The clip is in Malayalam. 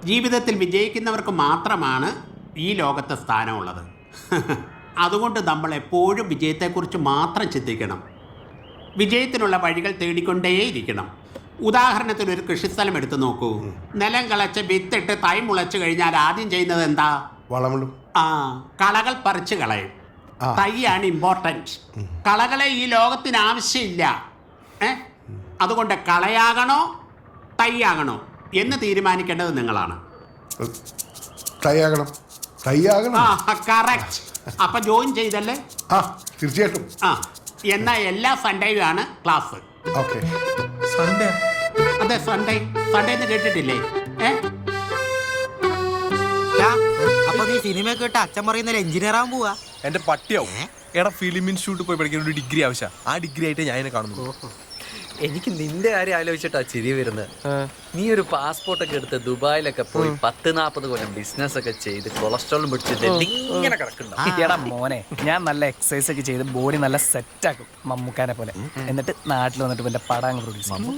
ജീവിതത്തിൽ വിജയിക്കുന്നവർക്ക് മാത്രമാണ് ഈ ലോകത്തെ സ്ഥാനമുള്ളത്. അതുകൊണ്ട് നമ്മൾ എപ്പോഴും വിജയത്തെക്കുറിച്ച് മാത്രം ചിന്തിക്കണം. വിജയത്തിനുള്ള വഴികൾ തേടിക്കൊണ്ടേയിരിക്കണം. ഉദാഹരണത്തിന് ഒരു കൃഷിസ്ഥലം എടുത്തു നോക്കൂ. നിലം കളച്ച് വിത്തിട്ട് തൈ മുളച്ചു കഴിഞ്ഞാൽ ആദ്യം ചെയ്യുന്നത് എന്താ? വളമിടും. കളകൾ പറിച്ചു കളയും. തൈയാണ് ഇമ്പോർട്ടൻറ്റ്. കളകളെ ഈ ലോകത്തിന് ആവശ്യമില്ല. അതുകൊണ്ട് കളയാകണോ തൈയാകണോ എന്ന് തീരുമാനിക്കേണ്ടത് നിങ്ങളാണ്. തൈയാകണം. കറക്റ്റ്. അപ്പൊ ജോയിൻ ചെയ്തല്ലേ? തീർച്ചയായിട്ടും. എന്നാ എല്ലാ സൺഡേയും ആണ് ക്ലാസ്. സൺഡേ? അതെ, സൺഡേ. സൺഡേ എന്ന് കേട്ടിട്ടില്ലേ? അപ്പൊ നീ സിനിമ കേട്ട് അച്ഛൻ പറയുന്ന എഞ്ചിനീയർ ആവാൻ പോവാ? എന്റെ പട്ടിയാവും. എടാ, ഫിലിം ഇൻസ്റ്റിറ്റ്യൂട്ട് പോയി പഠിക്കുന്ന ഒരു ഡിഗ്രി ആവശ്യം. ആ ഡിഗ്രി ആയിട്ട് ഞാൻ കാണുന്നു. എനിക്ക് നിന്റെ കാര്യം ആലോചിച്ചിട്ടാ ചിരി വരുന്നത്. നീ ഒരു പാസ്പോർട്ടൊക്കെ എടുത്ത് ദുബായിലൊക്കെ പോയി 10-40 കൊല്ലം ബിസിനസ് ഒക്കെ ചെയ്ത് കൊളസ്ട്രോളും പിടിച്ചിട്ട് ഇങ്ങനെ കിടക്കണ്ട മോനെ. ഞാൻ നല്ല എക്സസൈസ് ഒക്കെ ചെയ്ത് ബോഡി നല്ല സെറ്റ് ആക്കും, മമ്മൂക്കാനെ പോലെ. എന്നിട്ട് നാട്ടിൽ വന്നിട്ട് എന്റെ പടം പ്രൊഡ്യൂസ് ചെയ്യും.